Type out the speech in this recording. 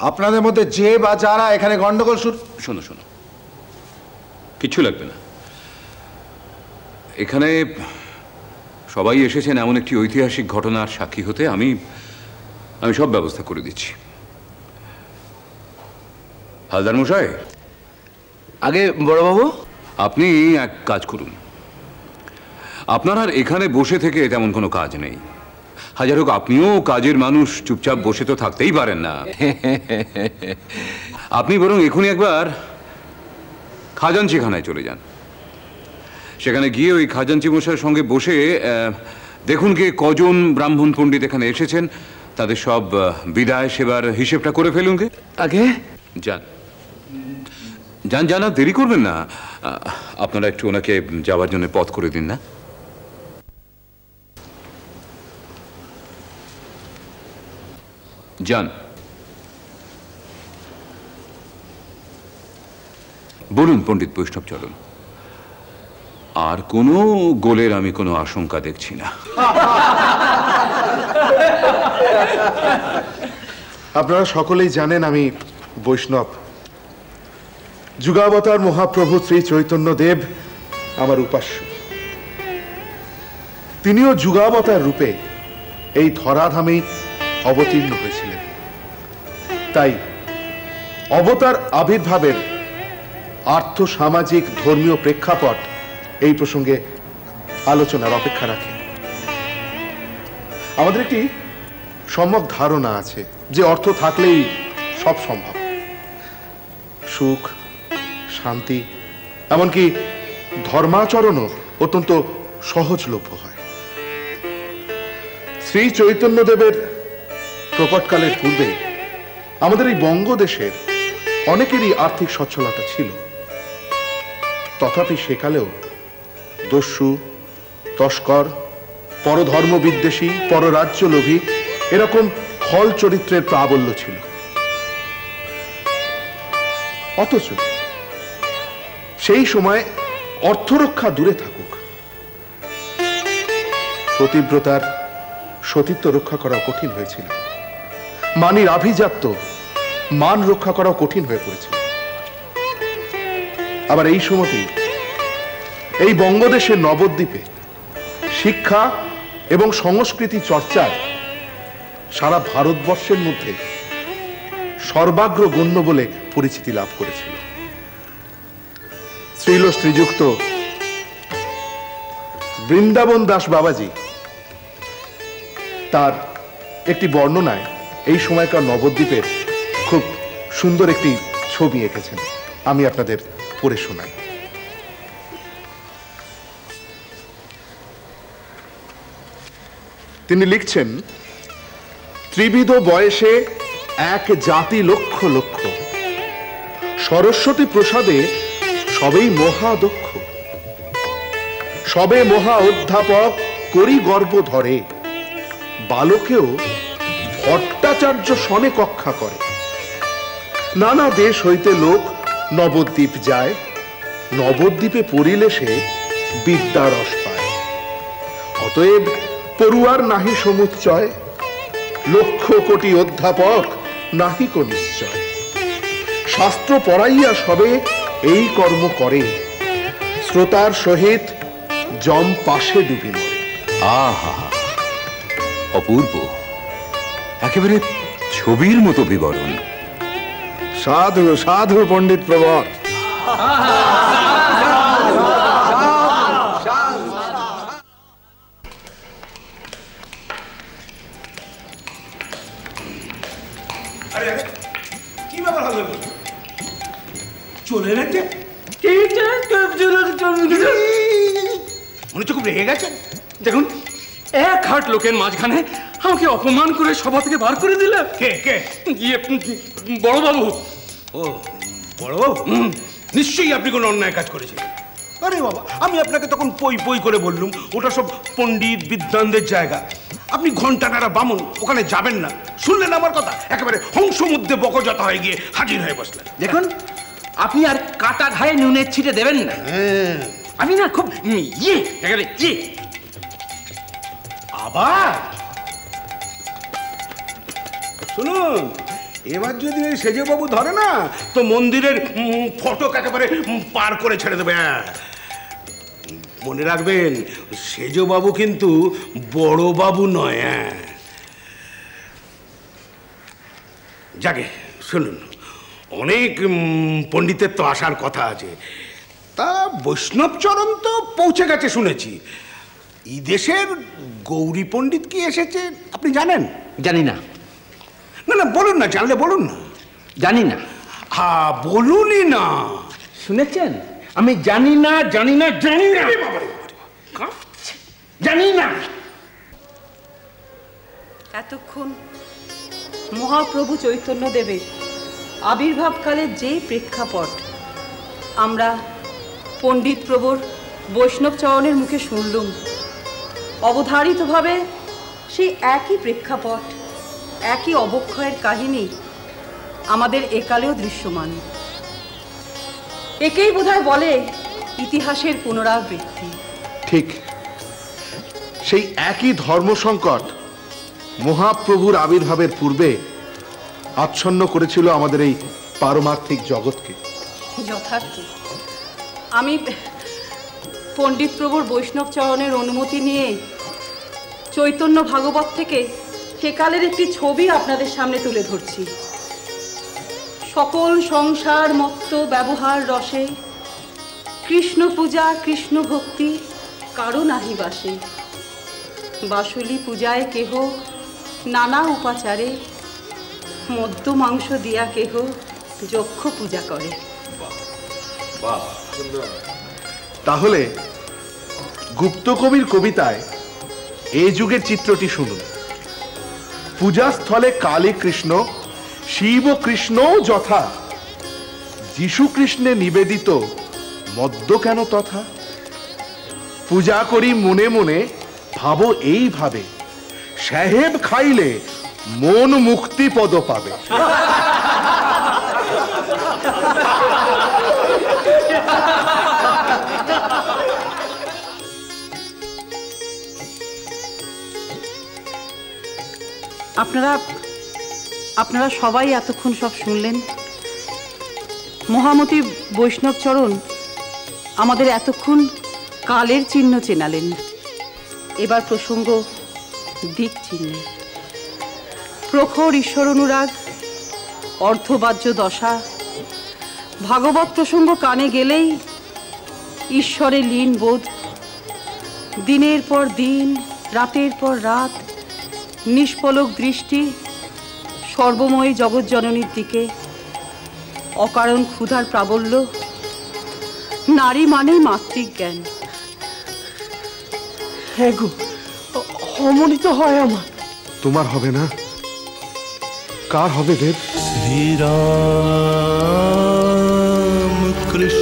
আপনাদের মধ্যে যে বা যারা এখানে গন্ডগোল শোনো শোনো, কিচ্ছু লাগবে না। এখানে সবাই এসেছেন এমন একটি ঐতিহাসিক ঘটনার সাক্ষী হতে। আমি সব ব্যবস্থা করে দিচ্ছি। হালদার মশাই, আগে বড়বাবু, আপনি এক কাজ করুন। আপনার আর এখানে বসে থেকে তেমন কোনো কাজ নেই। হাজার হোক আপনিও কাজের মানুষ, চুপচাপ বসে তো থাকতেই পারেন না। আপনি বরং এখনই একবার খাজাঞ্চিখানায় চলে যান। সেখানে গিয়ে ওই খাজাঞ্চি মশাইয়ের সঙ্গে বসে দেখুন কে কজন ব্রাহ্মণ পণ্ডিত এখানে এসেছেন, তাদের সব বিদায় সেবার হিসেবটা করে ফেলুন কে। আগে যান যান যান, আর দেরি করবেন না। আপনারা একটু ওনাকে যাওয়ার জন্য পথ করে দিন না। যান। বলুন পণ্ডিত বৈষ্ণব চলুন। আর কোনো গোলের আমি কোনো আশঙ্কা দেখছি না। আপনারা সকলেই জানেন আমি বৈষ্ণব। যুগাবতার মহাপ্রভু শ্রী চৈতন্য দেব আমার উপাস্য। তিনিও যুগাবতার রূপে এই ধরাধামেই অবতীর্ণ হয়েছিলেন। তাই অবতার আবির্ভাবের আর্থ সামাজিক ধর্মীয় প্রেক্ষাপট এই প্রসঙ্গে আলোচনার অপেক্ষা রাখে। আমাদের একটি সম্যক ধারণা আছে যে অর্থ থাকলেই সব সম্ভব। সুখ, শান্তি, এমনকি ধর্মাচরণও অত্যন্ত সহজলভ্য হয়। শ্রী চৈতন্যদেবের প্রকটকালের পূর্বে আমাদের এই বঙ্গদেশের অনেকেরই আর্থিক সচ্ছলতা ছিল। তথাপি সেকালেও দস্যু, তস্কর, পরধর্ম বিদ্বেষী, পররাজ্য লোভী এরকম খল চরিত্রের প্রাবল্য ছিল। অথচ সেই সময় অর্থরক্ষা দূরে থাকুক, সতীব্রতার সতীত্ব রক্ষা করা কঠিন হয়েছিল। মানির আভিজাত্য মান রক্ষা করাও কঠিন হয়ে পড়েছিল। আবার এই সময়তেই এই বঙ্গদেশের নবদ্বীপে শিক্ষা এবং সংস্কৃতি চর্চায় সারা ভারতবর্ষের মধ্যে সর্বাগ্রগণ্য বলে পরিচিতি লাভ করেছিল। শ্রীল শ্রীযুক্ত বৃন্দাবন দাস বাবাজি তার একটি বর্ণনায় এই সময়কার নবদ্বীপের খুব সুন্দর একটি ছবি এঁকেছেন। আমি আপনাদের পড়ে শোনাই। তিনি লিখছেন, ত্রিবিধ বয়সে এক জাতি লক্ষ লক্ষ, সরস্বতী প্রসাদে সবেই মহাদক্ষ, সবে মহা অধ্যাপক করি গর্ব ধরে, বালকেও ভট্টাচার্য সনে কক্ষা করে। নানা দেশ হইতে লোক নবদ্বীপ যায়, নবদ্বীপে পড়িলে সে বিদ্যারস পায়। অতএব পড়ুয়ার নাহি সমুচ্চয়, লক্ষ কোটি অধ্যাপক নাহিক নিশ্চয়। শাস্ত্র পড়াইয়া সবে এই কর্ম করে, শ্রোতার সহিত জম পাশে ডুবি মরে। আহা, অপূর্ব, একেবারে ছবির মতো বিবরণ। সাধু সাধু পণ্ডিত প্রবর। কি ব্যাপার হবে? চলে গেছে? মনে হচ্ছে খুব রেগে গেছেন। দেখুন, এক হাট লোকের মাঝখানে আমাকে অপমান করে সভা থেকে বার করে দিলে। কে কে? গিয়ে বড়বাবু। ও বড়বাবু, নিশ্চয়ই আপনি কোনো অন্যায় কাজ করেছেন। আরে বাবা, আমি আপনাকে তখন পই পই করে বললুম ওটা সব পণ্ডিত বিদ্বানদের জায়গা, আপনি ঘন্টা নাড়া বামুন, ওখানে যাবেন না। শুনলেন আমার কথা? একেবারে হংস মধ্যে বকজতা হয়ে গিয়ে হাজির হয়ে বসলেন। দেখুন, আপনি আর কাটা ঘায়ে নুনের ছিটে দেবেন না। আমি না খুব আবার শুনুন, এবার যদি ওই সেজবাবু ধরে না, তো মন্দিরের ফটক একেবারে পার করে ছেড়ে দেবে। হ্যাঁ, মনে রাখবেন, সেজবাবু কিন্তু বড় বাবু নয়। হ্যাঁ, যাকে শুনুন, অনেক পণ্ডিতের তো আসার কথা আছে, তা বৈষ্ণবচরণ তো পৌঁছে গেছে শুনেছি। এই দেশের গৌরী পণ্ডিত কি এসেছে আপনি জানেন? জানি না। না না, বলুন না, জানলে বলুন না। জানি না। হ্যাঁ, বলুনই না। শুনেছেন? আমি জানি না, জানি না, জানি না, জানি না। এতক্ষণ মহাপ্রভু চৈতন্যদেবের আবির্ভাবকালের যে প্রেক্ষাপট আমরা পণ্ডিত প্রভুর বৈষ্ণব চরণের মুখে শুনলুম, অবধারিতভাবে সেই একই প্রেক্ষাপট, একই অবক্ষয়ের কাহিনী আমাদের একালেও দৃশ্যমান। একেই বোধহয় বলে ইতিহাসের পুনরাবৃত্তি। ঠিক সেই একই ধর্মসংকট মহাপ্রভুর আবির্ভাবের পূর্বে আচ্ছন্ন করেছিল আমাদের এই পারমার্থিক জগৎকে। যথার্থ। আমি পণ্ডিত প্রভুর বৈষ্ণব চরণের অনুমতি নিয়ে চৈতন্য ভাগবত থেকে সেকালের একটি ছবি আপনাদের সামনে তুলে ধরছি। সকল সংসার মত্ত ব্যবহার রসে কৃষ্ণ পূজা কৃষ্ণ ভক্তি কারো নাহি বাসে। বাসুলি পূজায় কেহ নানা উপাচারে মদ্য মাংস দিয়া কেহ যক্ষ পূজা করে। তাহলে গুপ্ত কবির কবিতায় এই যুগের চিত্রটি শুনুন। পূজাস্থলে কালী কৃষ্ণ, শিব কৃষ্ণ যথা, যীশু কৃষ্ণে নিবেদিত মদ্য কেন তথা। পূজা করি মনে মনে, ভাবো এইভাবে, সাহেব খাইলে মন মুক্তি পদ পাবে। আপনারা সবাই এতক্ষণ সব শুনলেন। মহামতি বৈষ্ণবচরণ আমাদের এতক্ষণ কালের চিহ্ন চেনালেন। এবার প্রসঙ্গ দিক চিহ্নের। প্রখর ঈশ্বর অনুরাগ, অর্ধবাহ্য দশা, ভাগবত প্রসঙ্গ কানে গেলেই ঈশ্বরে লীন বোধ। দিনের পর দিন, রাতের পর রাত, নিষ্পলক দৃষ্টি সর্বময়ী জগৎজননীর দিকে, অকারণ ক্ষুধার প্রাবল্য। নারী মানেই মাতৃক জ্ঞান। হ্যাঁ গো, অমনিত হয় আমার। তোমার হবে না, কার হবে দেব? শ্রীরাম কৃষ্ণ